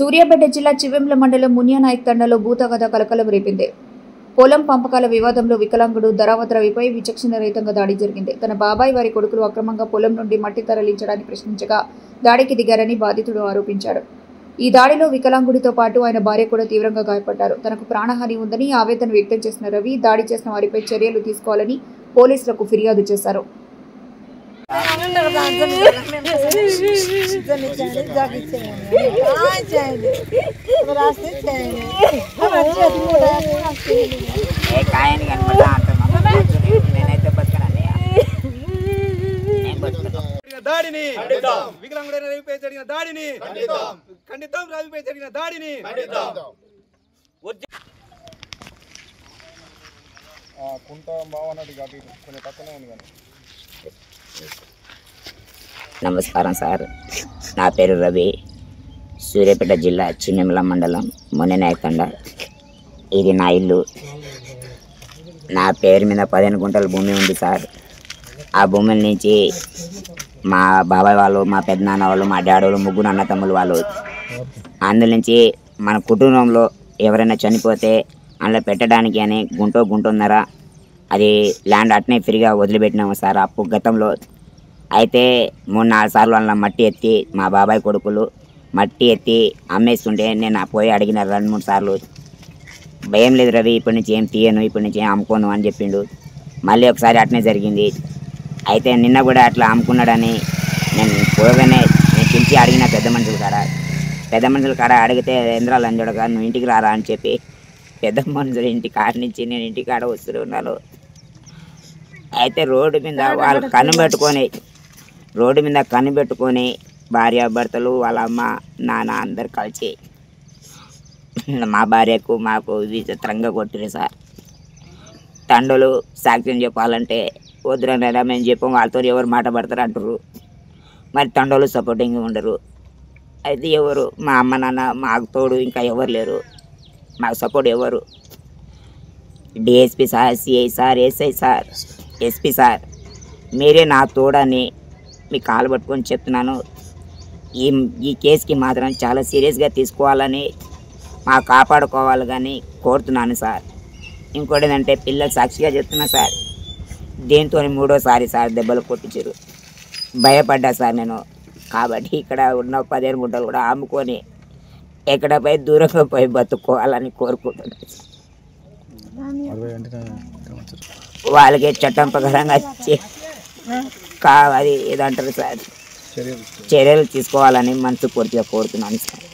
సూర్యాపేట జిల్లా చివెంల మండలం మున్యానాయక్ తండలో భూతగత కలకలం రేపింది. పొలం పంపకాల వివాదంలో వికలాంగుడు ధరావత్ రవిపై విచక్షణరహితంగా దాడి జరిగింది. తన బాబాయ్ వారి కొడుకులు అక్రమంగా పొలం నుండి మట్టి తరలించడాన్ని ప్రశ్నించగా దాడికి దిగారని బాధితుడు ఆరోపించాడు. ఈ దాడిలో వికలాంగుడితో పాటు ఆయన భార్య కూడా తీవ్రంగా గాయపడ్డారు. తనకు ప్రాణహాని ఉందని ఆవేదన వ్యక్తం చేసిన రవి దాడి చేసిన వారిపై చర్యలు తీసుకోవాలని పోలీసులకు ఫిర్యాదు చేశారు. దాడిని వికలాంగుడైన రవిపై జరిగిన దాడిని ఖండితం. రవిపై జరిగిన దాడిని కుంట బావన్నది కాదు, కొంచెం తక్కువనే ఉంది కానీ. నమస్కారం సార్, నా పేరు రవి, సూర్యాపేట జిల్లా చివెంల మండలం మున్యానాయక్ తండ. ఇది నా ఇల్లు. నా పేరు మీద 15 గుంటల భూమి ఉంది సార్. ఆ భూముల నుంచి మా బాబాయ్ వాళ్ళు, మా పెద్దనాన్న వాళ్ళు, మా డాడీ వాళ్ళు, ముగ్గురు అన్న తమ్ములు వాళ్ళు, అందులో నుంచి మన కుటుంబంలో ఎవరైనా చనిపోతే అందులో పెట్టడానికి అని గుంటున్నర అది ల్యాండ్ అట్నే ఫ్రీగా వదిలిపెట్టినాము సార్ అప్పు గతంలో. అయితే 3-4 సార్లు అలా మట్టి ఎత్తి మా బాబాయ్ కొడుకులు మట్టి ఎత్తి అమ్మేస్తుంటే నేను పోయి అడిగిన 2-3 సార్లు. భయం లేదు రవి, ఇప్పటి నుంచి ఏం తీయను, ఇప్పటి నుంచి ఏం అమ్ముకోను అని చెప్పిండు. మళ్ళీ ఒకసారి అట్నే జరిగింది. అయితే నిన్న కూడా అట్లా అమ్ముకున్నాడని నేను పోగానే నేను పిలిచి అడిగిన పెద్ద మనుషుల కాడ అడిగితే ఏంద్రాలు అంజోడగా నువ్వు ఇంటికి రారా అని చెప్పి పెద్ద మనుషులు ఇంటి కాడ నుంచి నేను ఇంటి కాడ వస్తూ ఉన్నాను. అయితే రోడ్డు మీద వాళ్ళు కనిపెట్టుకొని భార్యాభర్తలు వాళ్ళ అమ్మ నాన్న అందరు కలిసి మా భార్యకు మాకు విచిత్రంగా కొట్టిరు సార్. తండ్రులు సాక్ష్యం చెప్పాలంటే వద్దురనైనా మేము చెప్పాం, వాళ్ళతో ఎవరు మాట పడతారు అంటారు. మరి తండ్రులు సపోర్టింగ్గా ఉండరు. అయితే ఎవరు మా అమ్మ నాన్న మాకు తోడు ఇంకా ఎవరు లేరు, మాకు సపోర్ట్ ఎవరు. DSP sir, CI sir, SI sir, SP sir, మీరే నా తోడని మీ కాలు పట్టుకొని చెప్తున్నాను. ఈ కేసుకి మాత్రం చాలా సీరియస్గా తీసుకోవాలని మా కాపాడుకోవాలి కానీ కోరుతున్నాను సార్. ఇంకోటి ఏంటంటే పిల్లలు సాక్షిగా చెప్తున్నా సార్, దీంతో 3వ సారి సార్ దెబ్బలు కొట్టించారు. భయపడ్డా సార్ నేను. కాబట్టి ఇక్కడ ఉన్న 15 గుంటలు కూడా అమ్ముకొని ఎక్కడపై దూరంగా పోయి బతుక్కోవాలని కోరుకుంటున్నాను. వాళ్ళకి చట్టం ప్రకారంగా అది ఏదంటారు సార్, చర్యలు తీసుకోవాలని మనస్ఫూర్తిగా కోరుతున్నాను సార్.